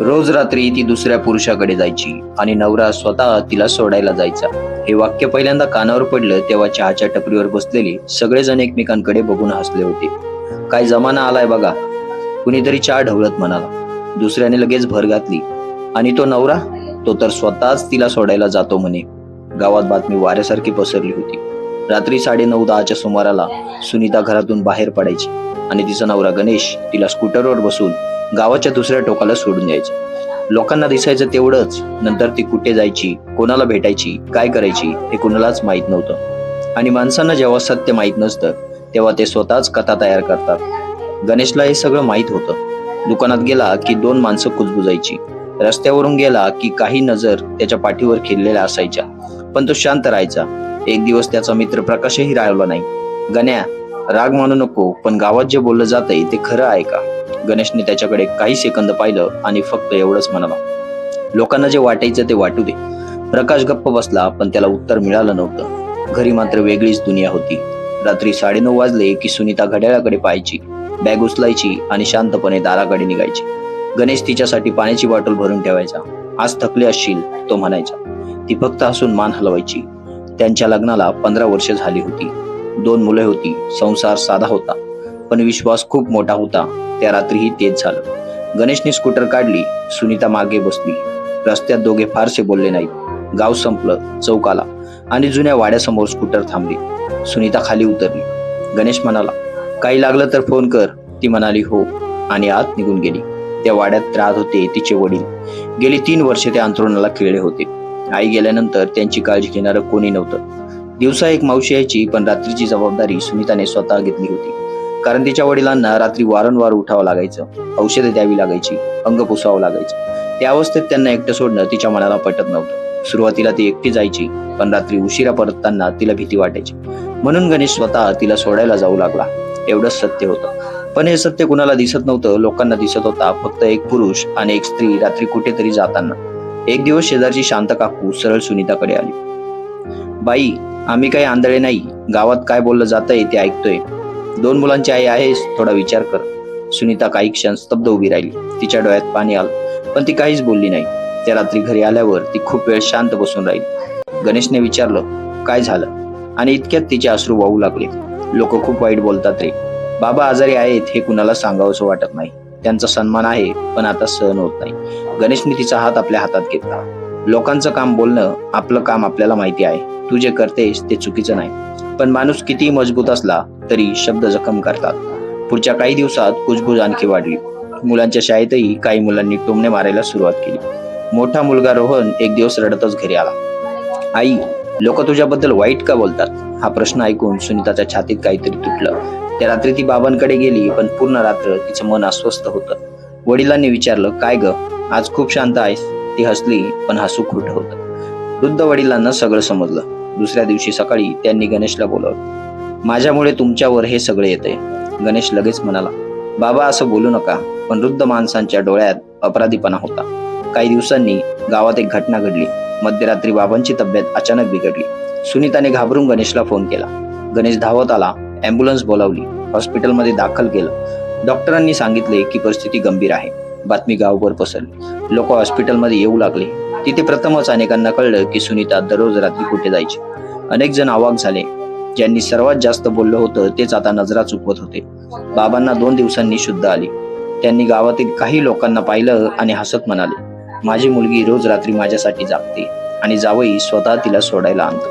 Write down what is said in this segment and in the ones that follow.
रोज रात्री ती दुसऱ्या पुरुषाकडे जायची आणि नवरा स्वतः तिला सोडायला जायचा. हे वाक्य पहिल्यांदा कानावर पडलं तेव्हा चहाच्या टपरीवर बसलेले सगळेजण एकमेकांकडे बघून हसले होते. काय जमाना आलाय बघा, कुणीतरी चहा ढवळत म्हणाला. दुसऱ्याने लगेच भर घातली, आणि तो नवरा, तो तर स्वतःच तिला सोडायला जातो म्हणे. गावात बातमी वाऱ्यासारखी पसरली होती. रात्री 9:30-10च्या सुमाराला सुनीता घरातून बाहेर पडायची आणि तिचा नवरा गणेश तिला स्कूटरवर बसून गावाच्या दुसऱ्या टोकाला सोडून यायचं. लोकांना दिसायचं तेवढंच, नंतर ती कुठे जायची, कोणाला भेटायची, काय करायची हे कुणालाच माहित नव्हतं. आणि माणसांना जेव्हा सत्य माहित नसतं तेव्हा ते स्वतःच कथा तयार करतात. गणेशला हे सगळं माहित होतं. दुकानात गेला की 2 माणसं कुजबुजायची, रस्त्यावरून गेला की काही नजर त्याच्या पाठीवर खिळलेल्या असायच्या, पण तो शांत राहायचा. एक दिवस त्याचा मित्र प्रकाशही राहिला नाही. गण्या, राग मानू नको, पण गावात जे बोललं जातंय ते खरं आहे का? गणेशने त्याच्याकडे काही सेकंद पाहिलं आणि फक्त एवढंच म्हणाला, लोकांना जे वाटायचं ते वाटू दे. प्रकाश गप्प बसला, पण त्याला उत्तर मिळालं नव्हतं. घरी मात्र वेगळीच दुनिया होती. रात्री 9:30 वाजले की सुनीता घड्याळाकडे पाहायची, बॅग उचलायची आणि शांतपणे दाराकडे निघायची. गणेश तिच्यासाठी पाण्याची बॉटल भरून ठेवायचा. आज थकले असशील, तो म्हणायचा. ती फक्त हसून मान हलवायची. त्यांच्या लग्नाला 15 वर्ष झाली होती. 2 मुले होती. संसार साधा होता, पण विश्वास खूप मोठा होता. त्या रात्रीही तेच झालं. गणेशने स्कूटर काढली, सुनीता मागे बसली. रस्त्यात दोघे फारसे बोलले नाहीत. गाव संपलं, चौक आला आणि जुन्या वाड्यासमोर स्कूटर थांबली. सुनीता खाली उतरली. गणेश म्हणाला, काही लागलं तर फोन कर. ती म्हणाली हो, आणि आत निघून गेली. त्या वाड्यात राहत होते तिचे वडील. गेली 3 वर्षे ते अंथरुणाला खिळले होते. आई गेल्यानंतर त्यांची काळजी घेणारं कोणी नव्हतं. दिवसा एक मावशी यायची, पण रात्रीची जबाबदारी सुनीताने स्वतः घेतली होती. कारण तिच्या वडिलांना रात्री वारंवार उठावं लागायचं, औषधे द्यावी लागायची, अंग पुसावं लागायचं. त्या अवस्थेत त्यांना एकटं सोडणं तिच्या मनाला पटत नव्हतं. सुरुवातीला ती एकटी जायची, पण रात्री उशिरा परतताना तिला भीती वाटायची. म्हणून गणेश स्वतः तिला सोडायला जाऊ लागला. एवढंच सत्य होतं. पण हे सत्य कुणाला दिसत नव्हतं. लोकांना दिसत होता फक्त एक पुरुष आणि एक स्त्री रात्री कुठेतरी जाताना. एक दिवस शेजारची शांत काकू सरळ सुनीताकडे आली. बाई, आम्ही काही आंधळे नाही. गावात काय बोललं जातंय ते ऐकतोय. 2 मुलांची आई आहेस, थोडा विचार कर. सुनीता काही क्षण स्तब्ध उभी राहिली. तिच्या डोळ्यात पाणी आलं, पण ती काहीच बोलली नाही. त्या रात्री घरी आल्यावर ती खूप वेळ शांत बसून राहिली. गणेशने विचारलं, काय झालं? आणि इतक्यात तिचे अश्रू वाहू लागले. लोक खूप वाईट बोलतात रे. बाबा आजारी आहेत हे कुणाला सांगावंसं वाटत नाही. त्यांचा सन्मान आहे, पण आता सहन होत नाही. गणेशने तिचा हात आपल्या हातात घेतला. लोकांचं काम बोलणं, आपलं काम आपल्याला माहिती आहे. तू जे करतेस ते चुकीचं नाही, पण माणूस कितीही मजबूत असला तरी शब्द जखम करतात. पुढच्या काही दिवसात कुजबुज आणखी वाढली. मुलांच्या शाळेतही काही मुलांनी टोमणे मारायला सुरुवात केली. मोठा मुलगा रोहन एक दिवस रडतच घरी आला. आई, लोक तुझ्याबद्दल वाईट का बोलतात? हा प्रश्न ऐकून सुनीताच्या छातीत काहीतरी तुटलं. त्या रात्री ती बाबांकडे गेली, पण पूर्ण रात्र तिचं मन अस्वस्थ होतं. वडिलांनी विचारलं, काय ग, आज खूप शांत आहेस? ती हसली, पण हसू खोटं होतं. वृद्ध वडिलांना सगळं समजलं. दुसऱ्या दिवशी सकाळी त्यांनी गणेशला बोलावलं. माझ्यामुळे तुमच्यावर हे सगळे येतंय. गणेश लगेच म्हणाला, बाबा असं बोलू नका. पण वृद्ध माणसांच्या डोळ्यात अपराधीपणा होता. काही दिवसांनी गावात एक घटना घडली. मध्यरात्री बाबांची तब्येत अचानक बिघडली. सुनीताने घाबरून गणेशला फोन केला. गणेश धावत आला, ॲम्ब्युलन्स बोलावली, हॉस्पिटलमध्ये दाखल केलं. डॉक्टरांनी सांगितले की परिस्थिती गंभीर आहे. बातमी गावभर पसरली. लोक हॉस्पिटलमध्ये येऊ लागले. तिथे प्रथमच अनेकांना कळलं की सुनीता दररोज रात्री कुठे जायची. अनेक जण अवाक झाले. ज्यांनी सर्वात जास्त बोललं होतं तेच आता नजरा चुकवत होते. बाबांना 2 दिवसांनी शुद्ध आली. त्यांनी गावातील काही लोकांना पाहिलं आणि हसत म्हणाले, माझी मुलगी रोज रात्री माझ्यासाठी जागते आणि जावई स्वतः तिला सोडायला आणतो.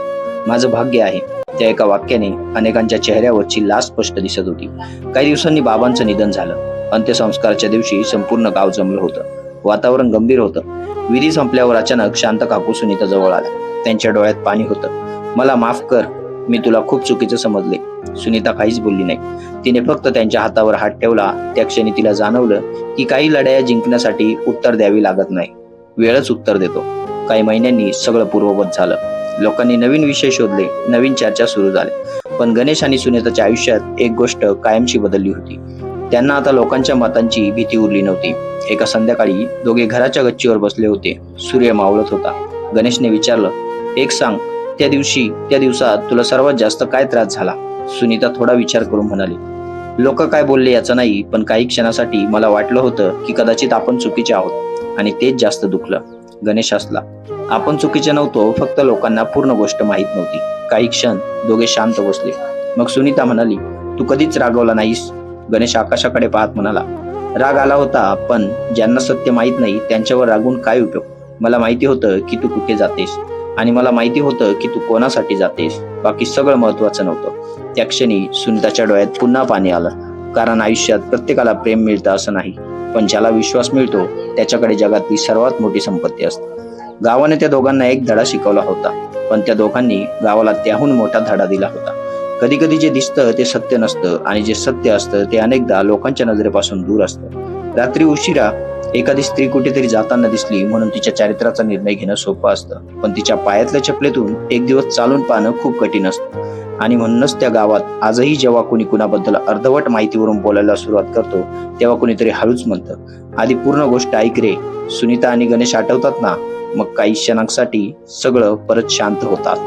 माझं भाग्य आहे. त्या एका वाक्याने अनेकांच्या चेहऱ्यावरची लाज स्पष्ट दिसत होती. काही दिवसांनी बाबांचं निधन झालं. अंत्यसंस्काराच्या दिवशी संपूर्ण गाव जमलं होतं. वातावरण गंभीर होतं. विधी संपल्यावर अचानक शांत काकू सुनीता जवळ आल्या. त्यांच्या डोळ्यात पाणी होतं. मला माफ कर, मी तुला खूप चुकीचं समजले. सुनीता काहीच बोलली नाही. तिने फक्त त्यांच्या हातावर हात ठेवला. त्या क्षणी तिला जाणवलं की काही लढाया जिंकण्यासाठी उत्तर द्यावी लागत नाही, वेळच उत्तर देतो. काही महिन्यांनी सगळं पूर्ववत झालं. लोकांनी नवीन विषय शोधले, नवीन चर्चा सुरू झाल्या. पण गणेश आणि सुनीताच्या आयुष्यात एक गोष्ट कायमची बदलली होती. त्यांना आता लोकांच्या मतांची भीती उरली नव्हती. एका संध्याकाळी दोघे घराच्या गच्चीवर बसले होते. सूर्य मावळत होता. गणेशने विचारलं, एक सांग, त्या दिवसात तुला सर्वात जास्त काय त्रास झाला? सुनीता थोडा विचार करून म्हणाली, लोक काय बोलले याचं नाही, पण काही क्षणासाठी मला वाटलं होतं की कदाचित आपण चुकीचे आहोत आणि तेच जास्त दुखलं. गणेश हसला. आपण चुकीचे नव्हतो, फक्त लोकांना पूर्ण गोष्ट माहीत नव्हती. काही क्षण दोघे शांत बसले. मग सुनीता म्हणाली, तू कधीच रागवला नाहीस? गणेश आकाशाकडे पाहत म्हणाला, राग आला होता, पण ज्यांना सत्य माहीत नाही त्यांच्यावर रागून काय उपयोग? मला माहिती होतं की तू कुठे जातेस, आणि मला माहिती होतं की तू कोणासाठी जातेस. बाकी सगळं महत्वाचं नव्हतं. त्या क्षणी सुनीताच्या डोळ्यात पुन्हा पाणी आलं. कारण आयुष्यात प्रत्येकाला प्रेम मिळतं असं नाही, पण ज्याला विश्वास मिळतो त्याच्याकडे जगातली सर्वात मोठी संपत्ती असते. गावाने त्या दोघांना एक धडा शिकवला होता, पण त्या दोघांनी गावाला त्याहून मोठा धडा दिला होता. कधी कधी जे दिसतं ते सत्य नसतं, आणि जे सत्य असतं ते अनेकदा लोकांच्या नजरेपासून दूर असतं. रात्री उशिरा एखादी स्त्री कुठेतरी जाताना दिसली म्हणून तिच्या चारित्र्याचा निर्णय घेणं सोपं असतं, पण तिच्या पायातल्या चपलेतून एक दिवस चालून पाहणं खूप कठीण असतं. आणि म्हणूनच त्या गावात आजही जेव्हा कुणी कुणाबद्दल अर्धवट माहितीवरून बोलायला सुरुवात करतो, तेव्हा कुणीतरी हळूच म्हणतं, आधी पूर्ण गोष्ट ऐक रे. सुनीता आणि गणेश आठवतात ना? मग काही क्षणांसाठी सगळं परत शांत होतात.